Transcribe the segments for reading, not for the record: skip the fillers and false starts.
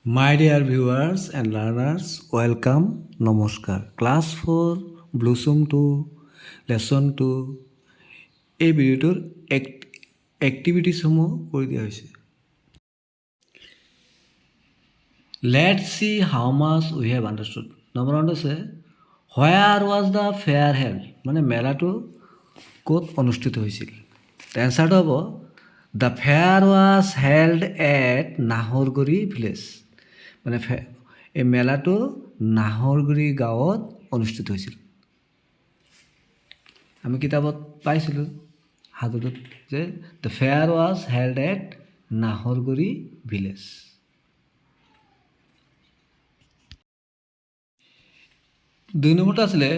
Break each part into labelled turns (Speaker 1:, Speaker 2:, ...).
Speaker 1: My dear viewers and learners, welcome, নমস্কাৰ। Class 4 Blossom 2 lesson 2 এই ভিডিঅ'টোৰ এক্টিভিটিছসমূহ কৰি দিয়া হৈছে। Let's see how much we have understood. Number one হৈছে where was the fair held, মানে মেলাটো ক'ত অনুষ্ঠিত হৈছিল। এনচাৰটো হ'ব the fair was held at Naharguri village, মানে এই মেলাটো নাহৰগুৰি গাঁৱত অনুষ্ঠিত হৈছিল। আমি কিতাপত পাইছিলোঁ সাধুটোত যে the fair was held at Naharguri village. দুই নম্বৰটো আছিলে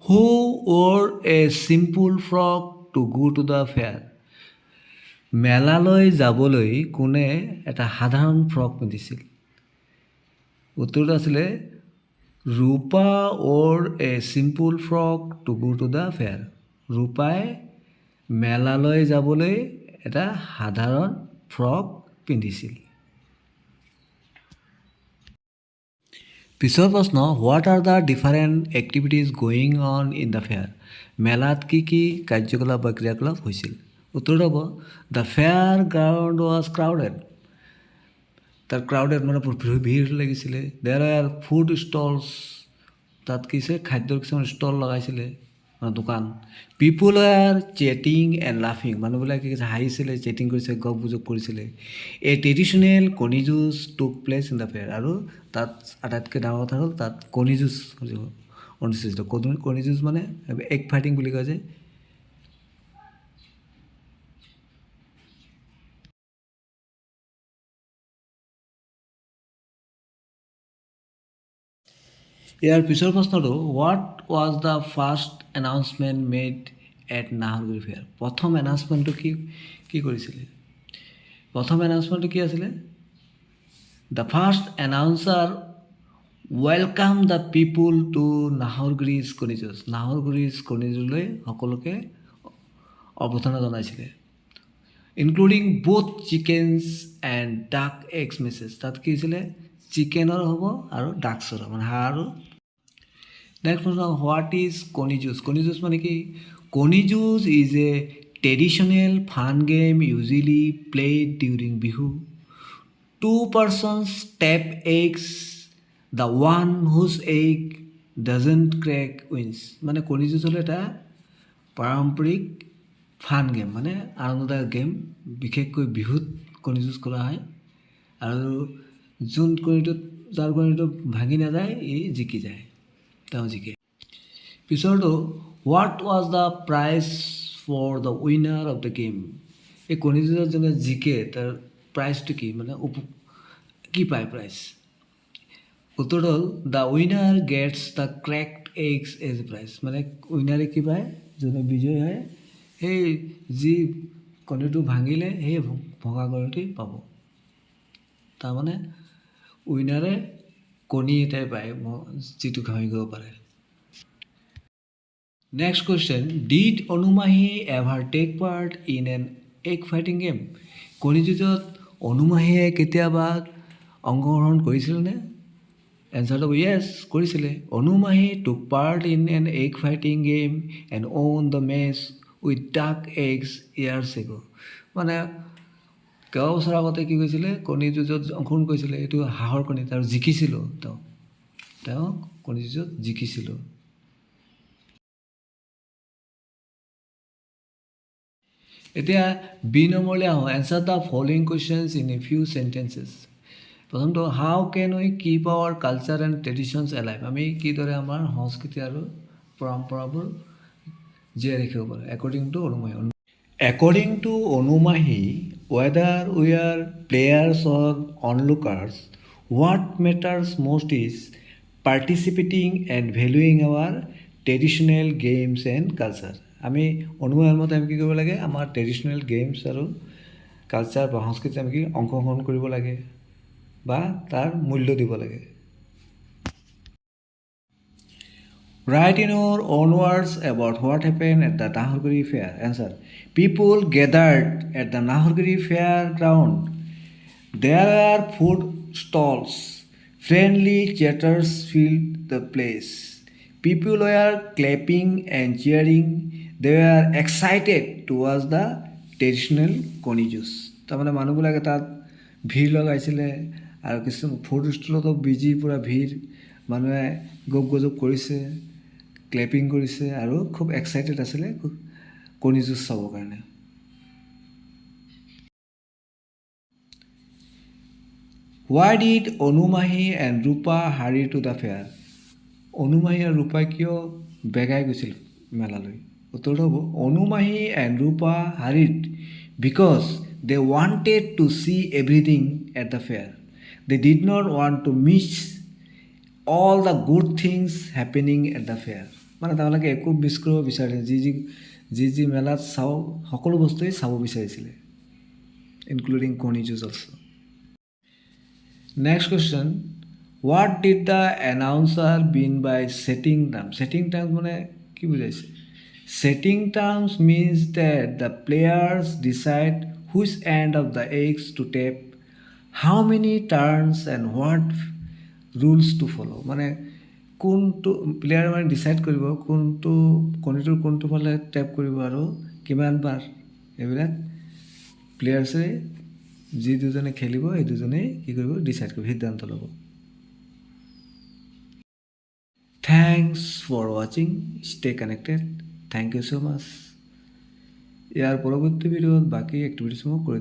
Speaker 1: who wore a simple frock to go to the fair, মেলালৈ যাবলৈ কোনে এটা সাধাৰণ ফ্ৰক পিন্ধিছিল। উত্তৰটো আছিলে Rupa wore a simple frock to go to the fair, ৰূপাই মেলালৈ যাবলৈ এটা সাধাৰণ ফ্ৰক পিন্ধিছিল। পিছৰ প্ৰশ্ন what are the different activities going on in the fair, মেলাত কি কি কাৰ্যকলাপ বা ক্ৰিয়াকলাপ হৈছিল। উত্তৰটো হ'ব the fair ground was crowded, তাত ক্ৰাউডেড মানে ভিৰ লাগিছিলে। দেৰ আৰ ফুড ষ্টলছ, তাত কি হৈছে খাদ্যৰ কিছুমান ষ্টল লগাইছিলে মানে দোকান। পিপুল আৰ চেটিং এণ্ড লাফিং, মানুহবিলাকে কি কৈছে হাঁহিছিলে, চেটিং কৰিছে, গপ গুজব কৰিছিলে। এ ট্ৰেডিশ্যনেল কণী যুঁজ টুক প্লেচ ইন দ্য ফেয়াৰ, আৰু তাত আটাইতকৈ ডাঙৰ কথা হ'ল তাত কণী যুঁজ অনুষ্ঠিত। কণী যুঁজ মানে এগ ফাইটিং বুলি কয় যে। ইয়াৰ পিছৰ প্ৰশ্নটো what was the first announcement made at Naharguri fair, প্ৰথম এনাউন্সমেণ্টটো কি কৰিছিলে। প্ৰথম এনাউন্সমেণ্টটো কি আছিলে the first announcer welcome the people to Naharguri's koni juj, নাহৰগুৰিজ কণী যুঁজলৈ সকলোকে অভ্যৰ্থনা জনাইছিলে। ইনক্লুডিং বোথ চিকেনছ এণ্ড ডাক এগছ মেছেজ, তাত কি হৈছিলে চিকেনৰ হ'ব আৰু ডাকছৰ মানে হাঁহ আৰু। নেক্সট প্ৰশ্ন হোৱাট ইজ কণী যুঁজ, কণী যুঁজ মানে কি। Koni juj is a traditional fun game usually played during Bihu. Two persons tap eggs, the one whose egg doesn't crack wins, মানে কণী যুঁজ হ'লে এটা পাৰম্পৰিক ফান গেম, মানে আনন্দদায়ক গেম, বিশেষকৈ বিহুত কণী যুঁজ কৰা হয়। আৰু যাৰ কণীটো ভাঙি নাযায় ই জিকি যায়, তেওঁ জিকে। পিছৰটো what was the prize for the winner of the game, এই কণী যুঁজত যোনে জিকে তাৰ প্ৰাইজটো কি, মানে কি পায় প্ৰাইজ। উত্তৰটো হ'ল the winner gets the cracked eggs as a prize, মানে উইনাৰে কি পায়, যোনে বিজয়ী হয় সেই যি কণীটো ভাঙিলে সেই ভঙা কণীটি পাব। তাৰমানে উইনাৰে কণী এটাই পায় যিটো ভাঙিব পাৰে। Next question did Onumahi ever take part in an egg fighting game, কণী যুঁজত অনুমাহীয়ে কেতিয়াবা অংশগ্ৰহণ কৰিছিলনে। এনচাৰটো য়েছ, কৰিছিলে। অনুমাহী টুক part in an egg fighting game and on the match with ডাক এগছ ইয়াৰ্ছ এগো, মানে কেইবছৰ আগতে কি কৈছিলে কণী যুঁজত অংশগ্ৰহণ কৰিছিলে, এইটো হাঁহৰ কণী, আৰু জিকিছিলোঁ, তেওঁ কণী যুঁজত জিকিছিলোঁ। এতিয়া বি নম্বৰলৈ আহোঁ। Answer the following questions in a few sentences. প্ৰথমটো how can we keep our culture and traditions alive, আমি কিদৰে আমাৰ সংস্কৃতি আৰু পৰম্পৰাবোৰ জীয়াই ৰাখিব পাৰোঁ according to Onumahi. According to Onumahi, whether we are players or onlookers, what matters most is participating and valuing our traditional games and culture. আমি অনুমাহীৰ মতে আমি কি কৰিব লাগে, আমাৰ ট্ৰেডিশ্যনেল গেমছ আৰু কালচাৰ বা সংস্কৃতি আমি কি অংশগ্ৰহণ কৰিব লাগে বা তাৰ মূল্য দিব লাগে। Write in your own words about what happened at the Nahurguri fair. Answer. People gathered at the Nahurguri fair ground. There were food stalls Friendly chatters filled the place. People were clapping and cheering. They were excited to watch the traditional কণী যুঁজ তাৰমানে মানুহবিলাকে তাত ভিৰ লগাইছিলে আৰু কিছুমান food ষ্টলতো busy পূৰা ভিৰ মানুহে গজব কৰিছে ক্লেপিং কৰিছে আৰু খুব এক্সাইটেড আছিলে কণী যুঁজ চাবৰ কাৰণে Why did Onumahi and Rupa hurry to the fair? Onumahi and Rupa কিয় বেগাই গৈছিল মেলালৈ উত্তৰটো হ'ব Onumahi and Rupa hurried because they wanted to see everything at the fair. They did not want to miss all the good things happening at the fair. মানে তেওঁলোকে একো miss কৰিব বিচাৰিছিল যি মেলাত চাওঁ সকলো বস্তুৱেই চাব বিচাৰিছিলে ইনক্লুডিং কণী যুঁজ also' Next question. What did the announcer mean by setting terms? Setting terms মানে কি বুজাইছে? Setting terms means that the players decide which end of the eggs to tap, how many turns and what rules to follow. মানে কোনটো player মানে decide কৰিব কোনটো কণীটোৰ কোনটো ফালে টেপ কৰিব আৰু কিমান বাৰ এইবিলাক প্লেয়াৰ্ছে যি দুজনে খেলিব এই দুজনে কি কৰিব ডিসাইড কৰিব সিদ্ধান্ত ল'ব thanks for watching stay connected thank you so much ইয়াৰ পৰৱৰ্তী ভিডিঅ'ত বাকী এক্টিভিটিসমূহ কৰি